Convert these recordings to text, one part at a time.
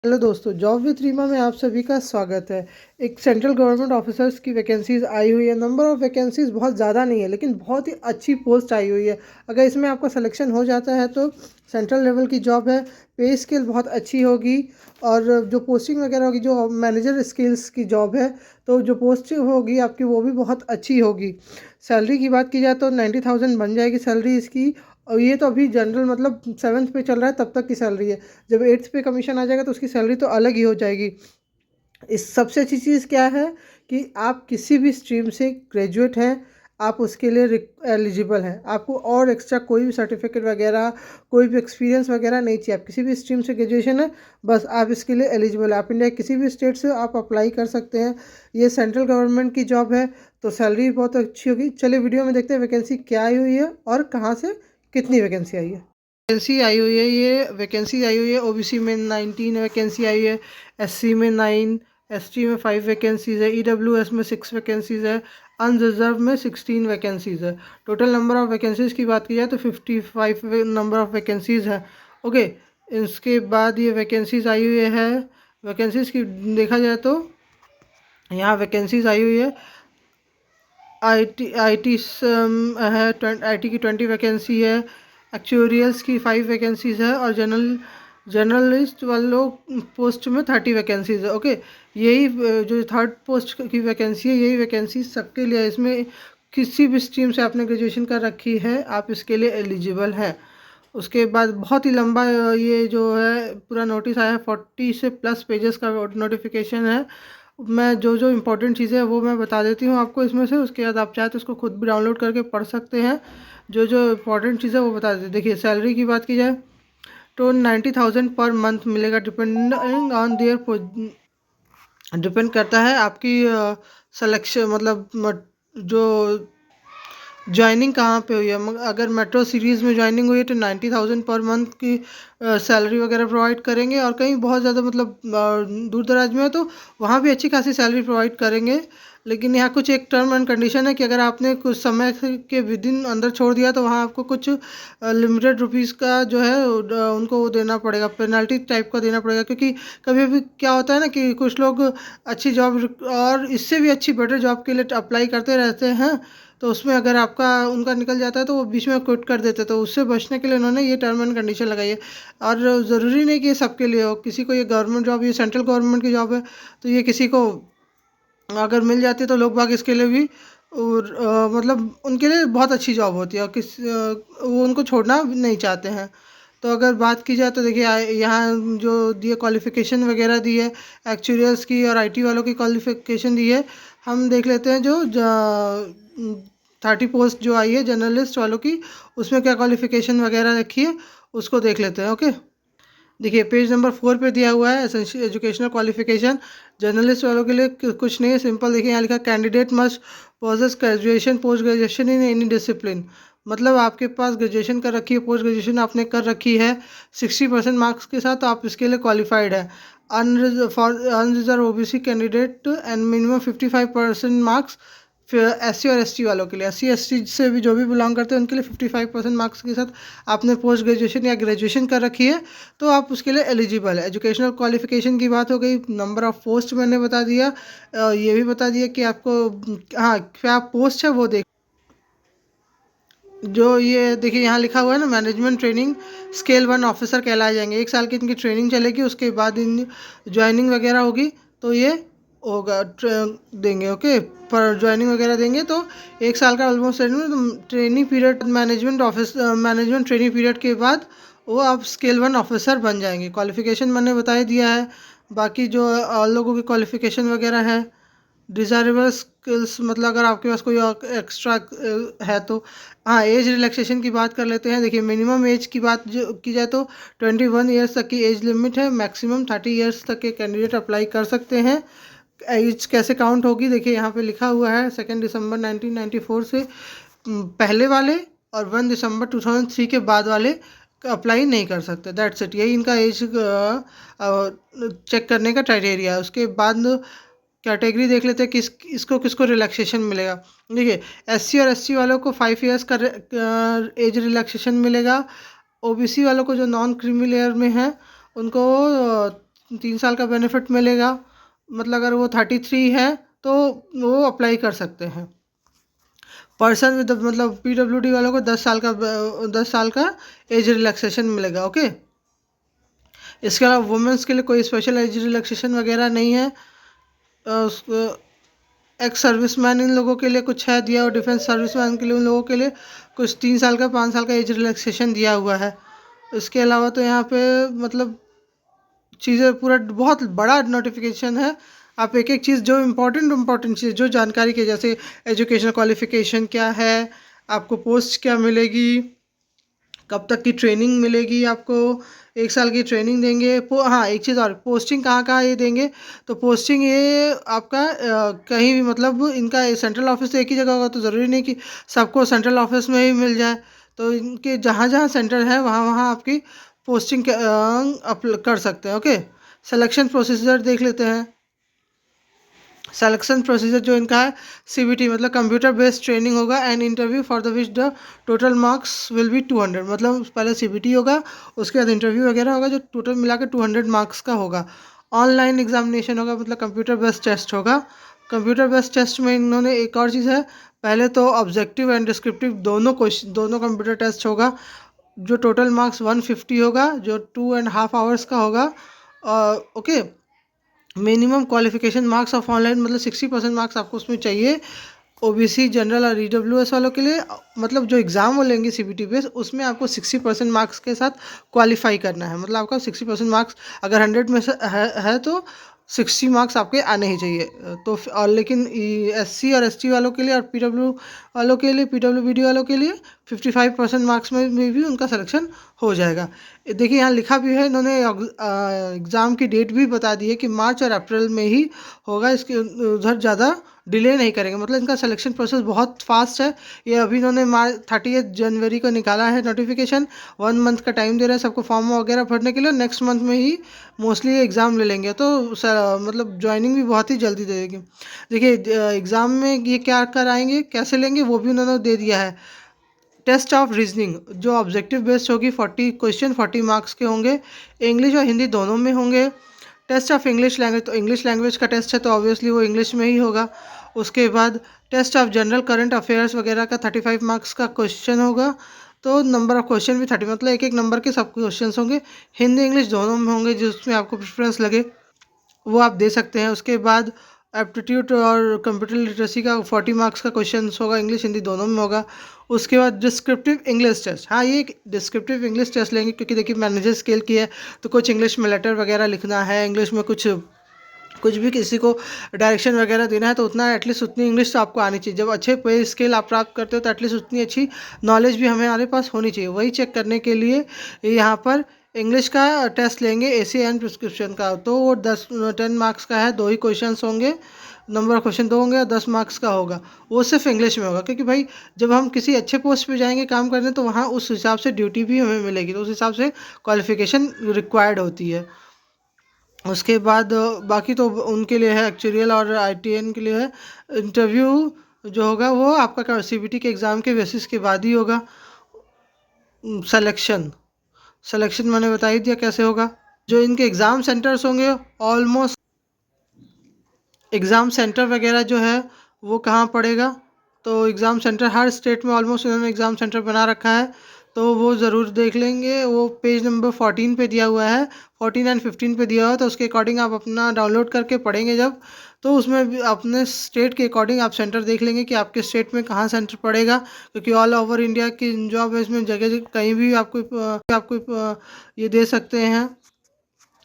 Hello दोस्तों, job with Reema में आप सभी का स्वागत है। एक सेंट्रल गवर्नमेंट ऑफिसर्स की वैकेंसीज़ आई हुई है। नंबर ऑफ़ वैकेंसीज़ बहुत ज़्यादा नहीं है, लेकिन बहुत ही अच्छी पोस्ट आई हुई है। अगर इसमें आपका सिलेक्शन हो जाता है तो सेंट्रल लेवल की जॉब है। पे स्केल बहुत अच्छी होगी और जो पोस्टिंग वगैरह होगी, जो मैनेजर स्किल्स की जॉब है, तो जो पोस्ट होगी आपकी वो भी बहुत अच्छी होगी। सैलरी की बात की जाए तो 90,000 बन जाएगी सैलरी इसकी। और ये तो अभी जनरल मतलब 7th पे चल रहा है तब तक की सैलरी है। जब 8th पे कमीशन आ जाएगा तो उसकी सैलरी तो अलग ही हो जाएगी। इस सबसे अच्छी चीज़ क्या है कि आप किसी भी स्ट्रीम से ग्रेजुएट हैं, आप उसके लिए एलिजिबल हैं। आपको और एक्स्ट्रा कोई भी सर्टिफिकेट वगैरह, कोई भी एक्सपीरियंस वगैरह नहीं चाहिए। आप किसी भी स्ट्रीम से ग्रेजुएशन है, बस आप इसके लिए एलिजिबल है। आप इंडिया के किसी भी स्टेट से आप अप्लाई कर सकते हैं। ये सेंट्रल गवर्नमेंट की जॉब है तो सैलरी बहुत अच्छी होगी। चलिए वीडियो में देखते हैं वैकेंसी क्या आई हुई है और कहाँ से कितनी वैकेंसी आई है। वैकेंसी आई हुई है, ये वैकेंसी आई हुई है। ओबीसी में 19 वैकेंसी आई है, एससी में 9, एसटी में 5 वैकेंसीज़ है, ईडब्ल्यूएस में 6 वैकेंसीज़ है, अनरिजर्व में 16 वैकेंसीज़ है। टोटल नंबर ऑफ़ वैकेंसीज़ की बात की जाए तो 55 नंबर ऑफ़ वैकेंसीज़ हैं। ओके, इसके बाद ये वैकेंसीज़ आई हुई है। वैकेंसीज़ की देखा जाए तो यहाँ वैकेंसीज़ आई हुई है। आईटी है, आईटी की 20 वैकेंसी है, एक्चुरियल्स की 5 वैकेंसीज़ है और जर्नलिस्ट वालों पोस्ट में 30 वैकेंसीज़ है। ओके, यही जो थर्ड पोस्ट की वैकेंसी है, यही वैकेंसी सबके लिए है। इसमें किसी भी स्ट्रीम से आपने ग्रेजुएशन कर रखी है, आप इसके लिए एलिजिबल हैं। उसके बाद बहुत ही लंबा ये जो है पूरा नोटिस आया है, 40 से प्लस पेजेस का नोटिफिकेशन है। मैं जो जो इम्पोर्टेंट चीज़ें हैं वो मैं बता देती हूँ आपको इसमें से। उसके बाद आप चाहे तो उसको खुद भी डाउनलोड करके पढ़ सकते हैं। जो जो इम्पोर्टेंट चीज़ें वो बता देते हैं। देखिए, सैलरी की बात की जाए तो 90,000 पर मंथ मिलेगा, डिपेंडिंग ऑन देयर, डिपेंड करता है आपकी सिलेक्शन, मतलब जो ज्वाइनिंग कहाँ पे हुई है। अगर मेट्रो सीरीज़ में ज्वाइनिंग हुई है तो 90,000 पर मंथ की सैलरी वगैरह प्रोवाइड करेंगे। और कहीं बहुत ज़्यादा मतलब दूर दराज में है तो वहाँ भी अच्छी खासी सैलरी प्रोवाइड करेंगे। लेकिन यहाँ कुछ एक टर्म एंड कंडीशन है कि अगर आपने कुछ समय के विदिन अंदर छोड़ दिया तो वहाँ आपको कुछ लिमिटेड रुपीज़ का जो है उनको वो देना पड़ेगा, पेनल्टी टाइप का देना पड़ेगा। क्योंकि कभी भी क्या होता है ना कि कुछ लोग अच्छी जॉब और इससे भी अच्छी बेटर जॉब के लिए अप्लाई करते रहते हैं, तो उसमें अगर आपका उनका निकल जाता है तो वो बीच में क्विट कर देते हैं। तो उससे बचने के लिए उन्होंने ये टर्म एंड कंडीशन लगाई है। और ज़रूरी नहीं कि ये सबके लिए हो। किसी को ये गवर्नमेंट जॉब, ये सेंट्रल गवर्नमेंट की जॉब है तो ये किसी को अगर मिल जाती है तो लोग बाग इसके लिए भी और मतलब उनके लिए बहुत अच्छी जॉब होती है और वो उनको छोड़ना नहीं चाहते हैं। तो अगर बात की जाए तो देखिए, यहाँ जो दिए क्वालिफ़िकेशन वगैरह दी है, एक्चुरियल्स की और आईटी वालों की क्वालिफ़िकेशन दी है। हम देख लेते हैं जो 30 पोस्ट जो आई है जर्नलिस्ट वालों की, उसमें क्या क्वालिफ़िकेशन वगैरह रखी है उसको देख लेते हैं। ओके, देखिए पेज नंबर 4 पे दिया हुआ है एसेंशियल एजुकेशनल क्वालिफिकेशन। जर्नलिस्ट वालों के लिए कुछ नहीं है, सिंपल। देखिए यहाँ लिखा, candidate must possess graduation post graduation in any discipline. मतलब आपके पास ग्रेजुएशन कर रखी है, पोस्ट ग्रेजुएशन आपने कर रखी है 60% मार्क्स के साथ, तो आप इसके लिए क्वालिफाइड है। Unreserve OBC candidate and minimum 55% marks. फिर एससी और एसटी वालों के लिए, एससी एसटी से भी जो भी बिलोंग करते हैं उनके लिए 55% मार्क्स के साथ आपने पोस्ट ग्रेजुएशन या ग्रेजुएशन कर रखी है तो आप उसके लिए एलिजिबल है। एजुकेशनल क्वालिफिकेशन की बात हो गई। नंबर ऑफ़ पोस्ट मैंने बता दिया। ये भी बता दिया कि आपको, हाँ, क्या पोस्ट है वो देख। जो ये देखिए यहाँ लिखा हुआ है ना, मैनेजमेंट ट्रेनिंग स्केल 1 ऑफिसर कहलाए जाएंगे। 1 साल की इनकी ट्रेनिंग चलेगी, उसके बाद इन ज्वाइनिंग वगैरह होगी तो ये होगा देंगे। ओके, पर ज्वाइनिंग वगैरह देंगे तो 1 साल का almost training period, management training period के बाद वो आप स्केल 1 ऑफिसर बन जाएंगे। क्वालिफिकेशन मैंने बता ही दिया है। बाकी जो और लोगों की क्वालिफिकेशन वगैरह है, डिज़ायरेबल स्किल्स, मतलब अगर आपके पास कोई एक्स्ट्रा है तो। हाँ, एज रिलैक्सेशन की बात कर लेते हैं। देखिए, मिनिमम एज की बात जो की जाए तो 21 ईयर्स तक की एज लिमिट है। मैक्सिमम 30 ईयर्स तक के कैंडिडेट अप्लाई कर सकते हैं। एज कैसे काउंट होगी, देखिए यहाँ पे लिखा हुआ है 2 दिसंबर 1994 से पहले वाले और 1 दिसंबर 2003 के बाद वाले अप्लाई नहीं कर सकते। दैट्स इट, यही इनका एज चेक करने का क्राइटेरिया है। उसके बाद कैटेगरी देख लेते हैं किसको किसको रिलैक्सेशन मिलेगा। देखिए, एससी और एसटी वालों को 5 ईयर्स का एज रिलैक्सेशन मिलेगा। ओबीसी वालों को, जो नॉन क्रीमी लेयर में है, उनको 3 साल का बेनिफिट मिलेगा। मतलब अगर वो 33 है तो वो अप्लाई कर सकते हैं। पर्सन विद मतलब PWD वालों को 10 साल का एज रिलैक्सेशन मिलेगा। ओके, इसके अलावा वुमेंस के लिए कोई स्पेशल एज रिलैक्सेशन वगैरह नहीं है। एक्स सर्विसमैन इन लोगों के लिए कुछ है दिया, और डिफेंस सर्विसमैन के लिए उन लोगों के लिए कुछ 3 साल का 5 साल का एज रिलैक्सेशन दिया हुआ है। इसके अलावा तो यहाँ पे मतलब चीज़ें पूरा बहुत बड़ा नोटिफिकेशन है। आप एक एक चीज़ जो इम्पोर्टेंट चीज़ जो जानकारी की, जैसे एजुकेशन क्वालिफिकेशन क्या है, आपको पोस्ट क्या मिलेगी, कब तक की ट्रेनिंग मिलेगी, आपको 1 साल की ट्रेनिंग देंगे। हाँ, एक चीज़ और, पोस्टिंग कहाँ ये देंगे, तो पोस्टिंग ये आपका कहीं भी मतलब इनका सेंट्रल ऑफिस तो एक ही जगह होगा, तो ज़रूरी नहीं कि सबको सेंट्रल ऑफिस में ही मिल जाए। तो इनके जहाँ जहाँ सेंटर है वहाँ वहाँ आपकी पोस्टिंग कर सकते हैं। ओके, सिलेक्शन प्रोसीजर देख लेते हैं। सिलेक्शन प्रोसीजर जो इनका है, CBT मतलब कंप्यूटर बेस्ड ट्रेनिंग होगा, and interview for the which the total marks will be 200। मतलब पहले CBT होगा, उसके बाद इंटरव्यू वगैरह होगा जो टोटल मिलाकर 200 मार्क्स का होगा। ऑनलाइन एग्जामिनेशन होगा, मतलब कंप्यूटर बेस्ड टेस्ट होगा। कंप्यूटर बेस्ड टेस्ट में इन्होंने एक और चीज़ है, पहले तो ऑब्जेक्टिव एंड डिस्क्रिप्टिव दोनों कंप्यूटर टेस्ट होगा, जो टोटल मार्क्स 150 होगा, जो 2.5 आवर्स का होगा। Okay, minimum qualification marks of online मतलब 60% मार्क्स आपको उसमें चाहिए। OBC जनरल और EWS वालों के लिए मतलब जो एग्ज़ाम वो लेंगे CBT बेस, उसमें आपको 60% मार्क्स के साथ क्वालिफाई करना है। मतलब आपका 60% मार्क्स अगर 100 में से है तो 60 मार्क्स आपके आने ही चाहिए। तो और लेकिन SC और ST वालों के लिए और PWBD वालों के लिए 55% मार्क्स में भी उनका सिलेक्शन हो जाएगा। देखिए यहाँ लिखा भी है इन्होंने, एग्ज़ाम की डेट भी बता दी है कि मार्च और अप्रैल में ही होगा, इसके उधर ज़्यादा डिले नहीं करेंगे। मतलब इनका सिलेक्शन प्रोसेस बहुत फास्ट है। ये अभी इन्होंने 30 जनवरी को निकाला है नोटिफिकेशन, 1 मंथ का टाइम दे रहे हैं सबको फॉर्म वगैरह भरने के लिए। नेक्स्ट मंथ में ही मोस्टली एग्ज़ाम ले लेंगे, तो मतलब ज्वाइनिंग भी बहुत ही जल्दी दे देगी। देखिए एग्ज़ाम में ये क्या कराएंगे, कैसे लेंगे, वो भी उन्होंने दे दिया है। टेस्ट ऑफ रीजनिंग जो ऑब्जेक्टिव बेस्ड होगी, 40 क्वेश्चन 40 मार्क्स के होंगे, इंग्लिश और हिंदी दोनों में होंगे। टेस्ट ऑफ इंग्लिश लैंग्वेज, तो इंग्लिश लैंग्वेज का टेस्ट है तो ऑब्वियसली वो इंग्लिश में ही होगा। उसके बाद test of general current affairs वगैरह का 35 मार्क्स का क्वेश्चन होगा, तो नंबर ऑफ क्वेश्चन भी 30, मतलब एक एक नंबर के सब क्वेश्चन होंगे। हिंदी इंग्लिश दोनों में होंगे, जिसमें आपको प्रेफरेंस लगे वो आप दे सकते हैं। उसके बाद एप्टीट्यूड और कंप्यूटर लिटरेसी का 40 मार्क्स का क्वेश्चन होगा, इंग्लिश हिंदी दोनों में होगा। उसके बाद डिस्क्रिप्टिव इंग्लिश टेस्ट, हाँ ये डिस्क्रिप्टिव इंग्लिश टेस्ट लेंगे क्योंकि देखिए मैनेजर स्केल की है, तो कुछ इंग्लिश में लेटर वगैरह लिखना है, इंग्लिश में कुछ भी किसी को डायरेक्शन वगैरह देना है, तो उतना एटलीस्ट उतनी इंग्लिश तो आपको आनी चाहिए। जब अच्छे पे स्केल आप प्राप्त करते हो तो एटलीस्ट उतनी अच्छी नॉलेज भी हमारे पास होनी चाहिए। वही चेक करने के लिए यहाँ पर इंग्लिश का टेस्ट लेंगे, ACN प्रिस्क्रिप्शन का, तो वो 10 मार्क्स का है, 2 ही क्वेश्चन होंगे, नंबर ऑफ क्वेश्चन 2 होंगे और 10 मार्क्स का होगा। वो सिर्फ इंग्लिश में होगा, क्योंकि भाई जब हम किसी अच्छे पोस्ट पे जाएंगे काम करने, तो वहाँ उस हिसाब से ड्यूटी भी हमें मिलेगी, तो उस हिसाब से क्वालिफिकेशन रिक्वायर्ड होती है। उसके बाद बाकी तो उनके लिए है, एक्चुरियल और ITN के लिए है। इंटरव्यू जो होगा वो आपका CBT के एग्ज़ाम के बेसिस के बाद ही होगा। सिलेक्शन मैंने बता ही दिया कैसे होगा। जो इनके एग्ज़ाम सेंटर्स होंगे, ऑलमोस्ट एग्ज़ाम सेंटर वगैरह जो है वो कहाँ पड़ेगा, तो एग्ज़ाम सेंटर हर स्टेट में ऑलमोस्ट इन्होंने एग्ज़ाम सेंटर बना रखा है, तो वो ज़रूर देख लेंगे। वो पेज नंबर 14 पे दिया हुआ है, 14 एंड 15 पे दिया हुआ है, तो उसके अकॉर्डिंग आप अपना डाउनलोड करके पढ़ेंगे जब, तो उसमें भी अपने स्टेट के अकॉर्डिंग आप सेंटर देख लेंगे कि आपके स्टेट में कहाँ सेंटर पड़ेगा, क्योंकि ऑल ओवर इंडिया की जॉब है, इसमें जगह जगह कहीं भी आपको ये दे सकते हैं,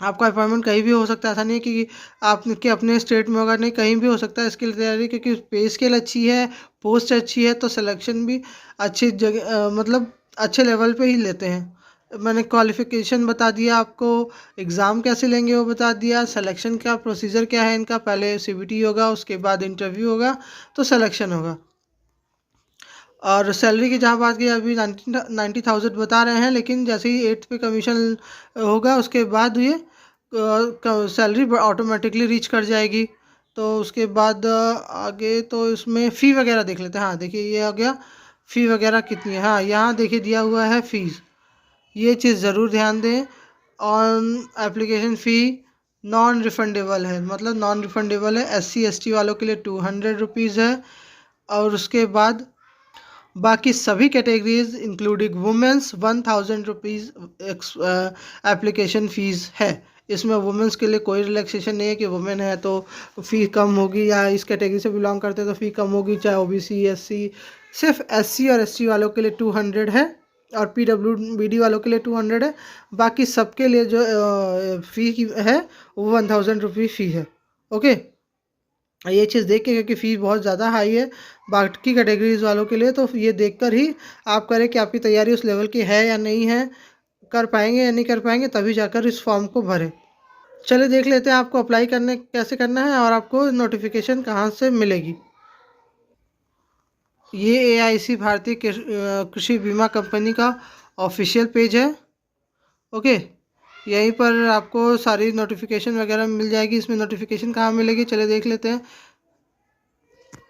आपका अपॉइंटमेंट कहीं भी हो सकता है। ऐसा नहीं है कि आपके अपने स्टेट में होगा, नहीं कहीं भी हो सकता है इसके लिए तैयारी, क्योंकि पे स्केल अच्छी है, पोस्ट अच्छी है, तो सिलेक्शन भी अच्छी जगह मतलब अच्छे लेवल पे ही लेते हैं। मैंने क्वालिफ़िकेशन बता दिया आपको, एग्ज़ाम कैसे लेंगे वो बता दिया, सिलेक्शन का प्रोसीजर क्या है इनका, पहले CBT होगा, उसके बाद इंटरव्यू होगा, तो सिलेक्शन होगा। और सैलरी की जहाँ बात की, अभी 90,000 बता रहे हैं, लेकिन जैसे ही 8th पे कमीशन होगा उसके बाद ये सैलरी ऑटोमेटिकली रीच कर जाएगी। तो उसके बाद आगे तो इसमें फ़ी वगैरह देख लेते हैं। हाँ देखिए ये आ गया, फ़ी वगैरह कितनी है, हाँ यहाँ देखिए दिया हुआ है फ़ीस, ये चीज़ ज़रूर ध्यान दें। On application fee non refundable है, मतलब नॉन रिफंडेबल है। SC ST वालों के लिए 200 रुपीज़ है। और उसके बाद बाकी सभी categories including women's 1000 rupees application fees है। इसमें वुमेंस के लिए कोई रिलैक्सेशन नहीं है कि वुमेन है तो फ़ी कम होगी, या इस कैटेगरी से बिलोंग करते हैं तो फ़ी कम होगी, चाहे OBC SC। सिर्फ SC और ST वालों के लिए 200 है, और PWBD वालों के लिए 200 है। बाकी सबके लिए जो फ़ी है वो 1000 रुपीज़ फ़ी है। ओके, ये चीज़ देख के, क्योंकि फ़ीस बहुत ज़्यादा हाई है बाकी कैटेगरीज वालों के लिए, तो ये देखकर ही आप करें कि आपकी तैयारी उस लेवल की है या नहीं है, कर पाएंगे या नहीं कर पाएंगे, तभी जाकर इस फॉर्म को भरें। चलिए देख लेते हैं आपको अप्लाई करने कैसे करना है और आपको नोटिफिकेशन कहाँ से मिलेगी। ये AIC भारतीय कृषि बीमा कंपनी का ऑफिशियल पेज है। ओके, यहीं पर आपको सारी नोटिफिकेशन वगैरह मिल जाएगी। इसमें नोटिफिकेशन कहाँ मिलेगी, चलिए देख लेते हैं।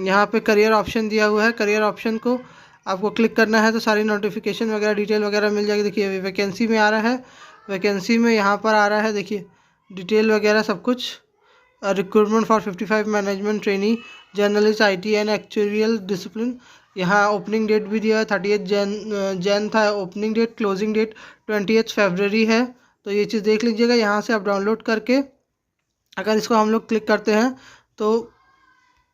यहाँ पे करियर ऑप्शन दिया हुआ है, करियर ऑप्शन को आपको क्लिक करना है तो सारी नोटिफिकेशन वगैरह डिटेल वगैरह मिल जाएगी। देखिए वैकेंसी में आ रहा है, वैकेंसी में यहाँ पर आ रहा है, देखिए डिटेल वगैरह सब कुछ। Recruitment for 55 management trainee journalist IT and actuarial discipline. यहाँ ओपनिंग डेट भी दिया है 30 जैन था ओपनिंग डेट, क्लोजिंग डेट 20 फरवरी है। तो ये चीज़ देख लीजिएगा। यहाँ से आप डाउनलोड करके अगर इसको हम लोग क्लिक करते हैं तो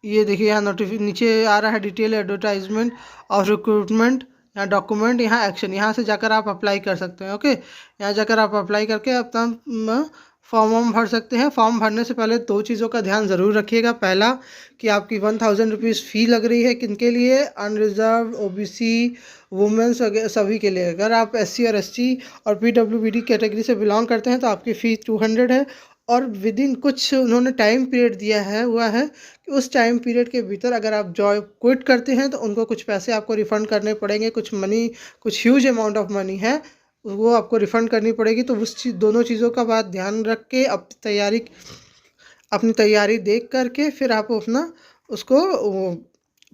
ये देखिए यहाँ नीचे आ रहा है डिटेल एडवर्टाइजमेंट और रिक्रूटमेंट, यहाँ डॉक्यूमेंट, यहाँ एक्शन। यहाँ से जाकर आप अप्लाई कर सकते हैं। ओके, यहाँ जाकर आप अप्लाई करके अपना फॉर्म वॉर्म भर सकते हैं। फॉर्म भरने से पहले 2 चीज़ों का ध्यान ज़रूर रखिएगा। पहला कि आपकी 1000 रुपीज़ फ़ी लग रही है, किनके लिए, अनरिजर्व, OBC, वुमेंस वगैरह सभी के लिए। अगर आप SC और ST और PWBD कैटेगरी से बिलोंग करते हैं तो आपकी फ़ीस 200 है। और विद इन कुछ उन्होंने टाइम पीरियड दिया है हुआ है कि उस टाइम पीरियड के भीतर अगर आप जॉब क्विट करते हैं तो उनको कुछ पैसे आपको रिफ़ंड करने पड़ेंगे, कुछ मनी, कुछ ह्यूज अमाउंट ऑफ मनी है वो आपको रिफ़ंड करनी पड़ेगी। तो उस दोनों चीज़ों का बात ध्यान रख के अपनी तैयारी देख करके फिर आप अपना उसको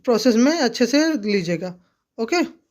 प्रोसेस में अच्छे से लीजिएगा। ओके।